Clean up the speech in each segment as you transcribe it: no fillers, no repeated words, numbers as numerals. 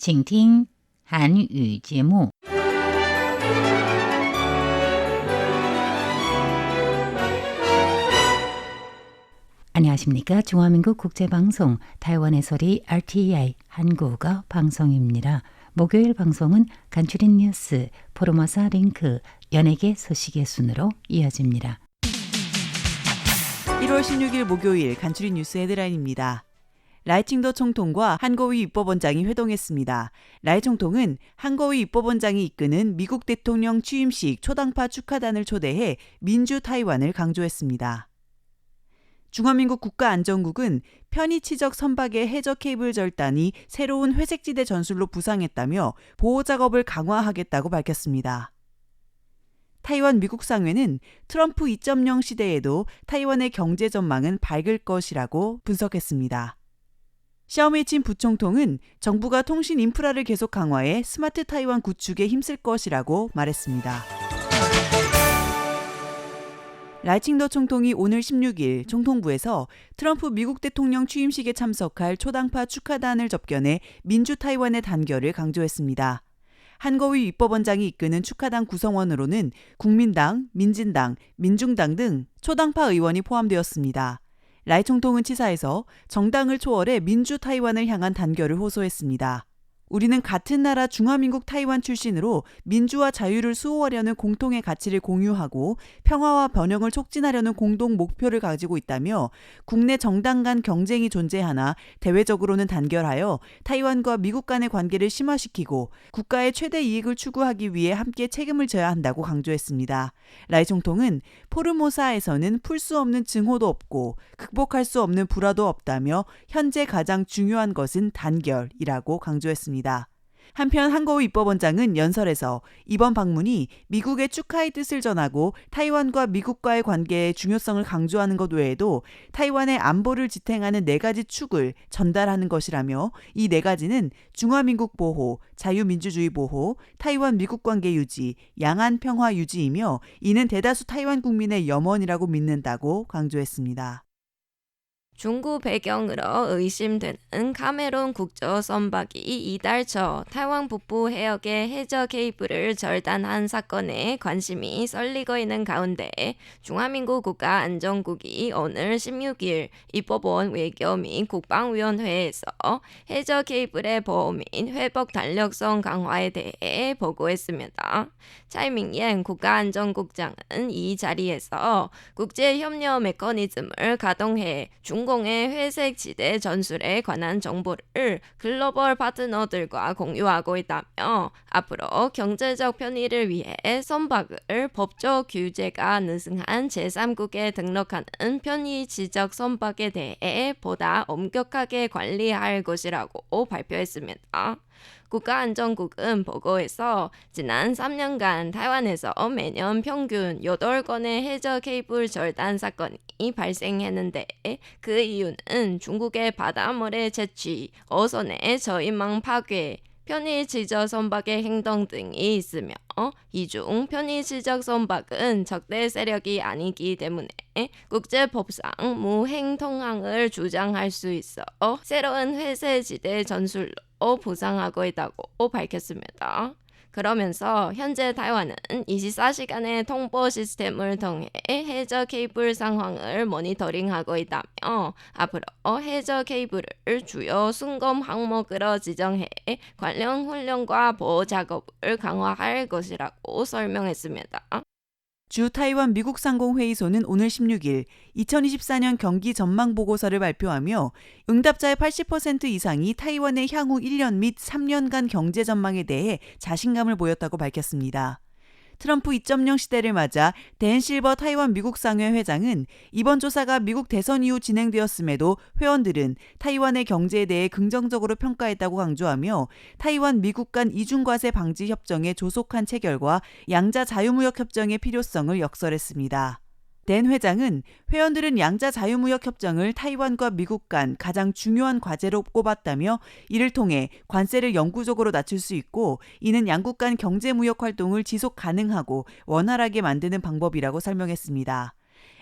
请听韩语节目。 안녕하십니까? 중화민국 국제방송 타이완의 소리 RTI 한국어 방송입니다. 목요일 방송은 간추린 뉴스, 포르마사 링크, 연예계 소식의 순으로 이어집니다. 1월 16일 목요일 간추린 뉴스 헤드라인입니다. 라이칭더 총통과 한거위 입법원장이 회동했습니다. 라이 총통은 한거위 입법원장이 이끄는 미국 대통령 취임식 초당파 축하단을 초대해 민주 타이완을 강조했습니다. 중화민국 국가안전국은 편의 치적 선박의 해저 케이블 절단이 새로운 회색지대 전술로 부상했다며 보호 작업을 강화하겠다고 밝혔습니다. 타이완 미국 상회는 트럼프 2.0 시대에도 타이완의 경제 전망은 밝을 것이라고 분석했습니다. 샤오메이친 부총통은 정부가 통신 인프라를 계속 강화해 스마트 타이완 구축에 힘쓸 것이라고 말했습니다. 라이칭더 총통이 오늘 16일 총통부에서 트럼프 미국 대통령 취임식에 참석할 초당파 축하단을 접견해 민주 타이완의 단결을 강조했습니다. 한거위 입법원장이 이끄는 축하단 구성원으로는 국민당, 민진당, 민중당 등 초당파 의원이 포함되었습니다. 라이 총통은 치사에서 정당을 초월해 민주 타이완을 향한 단결을 호소했습니다. 우리는 같은 나라 중화민국 타이완 출신으로 민주와 자유를 수호하려는 공통의 가치를 공유하고 평화와 번영을 촉진하려는 공동 목표를 가지고 있다며 국내 정당 간 경쟁이 존재하나 대외적으로는 단결하여 타이완과 미국 간의 관계를 심화시키고 국가의 최대 이익을 추구하기 위해 함께 책임을 져야 한다고 강조했습니다. 라이 총통은 포르모사에서는 풀 수 없는 증오도 없고 극복할 수 없는 불화도 없다며 현재 가장 중요한 것은 단결이라고 강조했습니다. 한편 한거위 입법원장은 연설에서 이번 방문이 미국의 축하의 뜻을 전하고 타이완과 미국과의 관계의 중요성을 강조하는 것 외에도 타이완의 안보를 지탱하는 4가지 축을 전달하는 것이라며 이 4가지는 중화민국 보호, 자유민주주의 보호, 타이완 미국 관계 유지, 양안 평화 유지이며 이는 대다수 타이완 국민의 염원이라고 믿는다고 강조했습니다. 중국 배경으로 의심되는 카메론 국저 선박이 이달 초 타이완 북부 해역의 해저 케이블을 절단한 사건에 관심이 쏠리고 있는 가운데 중화민국 국가안전국이 오늘 16일 입법원 외교 및 국방위원회에서 해저 케이블의 보호 및 회복 탄력성 강화에 대해 보고했습니다. 차이밍옌 국가안전국장은 이 자리에서 국제협력 메커니즘을 가동해 중공의 회색 지대 전술에 관한 정보를 글로벌 파트너들과 공유하고 있다며 앞으로 경제적 편의를 위해 선박을 법적 규제가 느슨한 제3국에 등록하는 편의 지적 선박에 대해 보다 엄격하게 관리할 것이라고 발표했습니다. 국가안전국은 보고에서 지난 3년간 타이완에서 매년 평균 8건의 해저 케이블 절단 사건이 발생했는데 그 이유는 중국의 바닷물의 채취, 어선의 저인망 파괴, 편의 지적 선박의 행동 등이 있으며 이 중 편의 지적 선박은 적대 세력이 아니기 때문에 국제법상 무행 통항을 주장할 수 있어 새로운 회색지대 전술로 보상하고 있다고 밝혔습니다. 그러면서 현재 타이완은 24시간의 통보 시스템을 통해 해저 케이블 상황을 모니터링하고 있다며 앞으로 해저 케이블을 주요 순검 항목으로 지정해 관련 훈련과 보호 작업을 강화할 것이라고 설명했습니다. 주 타이완 미국 상공회의소는 오늘 16일 2024년 경기 전망 보고서를 발표하며 응답자의 80% 이상이 타이완의 향후 1년 및 3년간 경제 전망에 대해 자신감을 보였다고 밝혔습니다. 트럼프 2.0 시대를 맞아 댄 실버 타이완 미국 상회 회장은 이번 조사가 미국 대선 이후 진행되었음에도 회원들은 타이완의 경제에 대해 긍정적으로 평가했다고 강조하며 타이완 미국 간 이중과세 방지 협정의 조속한 체결과 양자 자유무역 협정의 필요성을 역설했습니다. 댄 회장은 회원들은 양자 자유무역 협정을 타이완과 미국 간 가장 중요한 과제로 꼽았다며 이를 통해 관세를 영구적으로 낮출 수 있고 이는 양국 간 경제무역 활동을 지속 가능하고 원활하게 만드는 방법이라고 설명했습니다.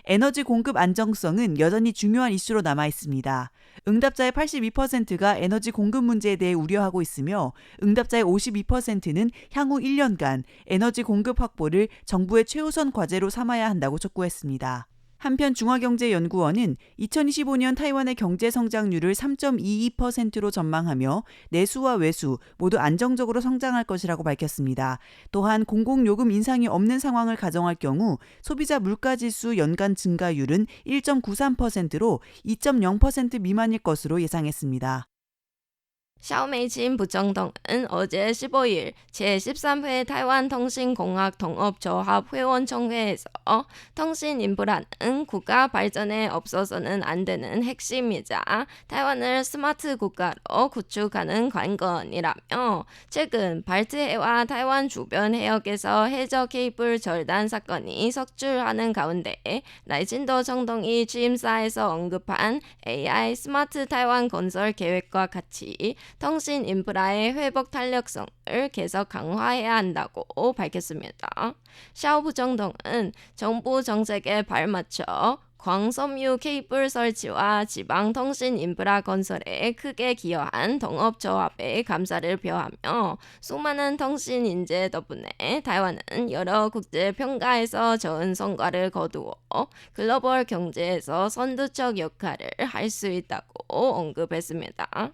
에너지 공급 안정성은 여전히 중요한 이슈로 남아 있습니다. 응답자의 82%가 에너지 공급 문제에 대해 우려하고 있으며 응답자의 52%는 향후 1년간 에너지 공급 확보를 정부의 최우선 과제로 삼아야 한다고 촉구했습니다. 한편 중화경제연구원은 2025년 타이완의 경제 성장률을 3.22%로 전망하며 내수와 외수 모두 안정적으로 성장할 것이라고 밝혔습니다. 또한 공공요금 인상이 없는 상황을 가정할 경우 소비자 물가지수 연간 증가율은 1.93%로 2.0% 미만일 것으로 예상했습니다. 샤오메이진 부총통은 어제 15일 제13회 타이완통신공학 동업조합 회원총회에서 통신 인프라는 국가 발전에 없어서는 안 되는 핵심이자 타이완을 스마트 국가로 구축하는 관건이라며 최근 발트해와 타이완 주변 해역에서 해저 케이블 절단 사건이 속출하는 가운데 라이진도 총통이 취임사에서 언급한 AI 스마트 타이완 건설 계획과 같이 통신 인프라의 회복 탄력성을 계속 강화해야 한다고 밝혔습니다. 샤오 부총통은 정부 정책에 발맞춰 광섬유 케이블 설치와 지방 통신 인프라 건설에 크게 기여한 동업조합에 감사를 표하며 수많은 통신 인재 덕분에 타이완은 여러 국제 평가에서 좋은 성과를 거두어 글로벌 경제에서 선두적 역할을 할 수 있다고 언급했습니다.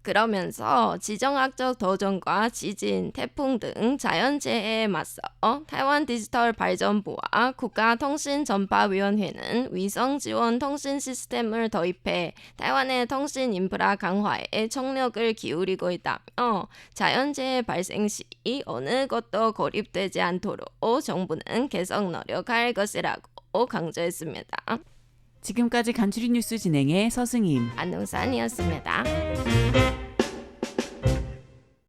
그러면서 지정학적 도전과 지진, 태풍 등 자연재해에 맞서 타이완 디지털 발전부와 국가통신전파위원회는 위성 지원 통신 시스템을 도입해 타이완의 통신 인프라 강화에 총력을 기울이고 있다며 자연재해 발생 시 어느 것도 고립되지 않도록 정부는 계속 노력할 것이라고 강조했습니다. 지금까지 간추린 뉴스 진행의 서승임, 안동산이었습니다.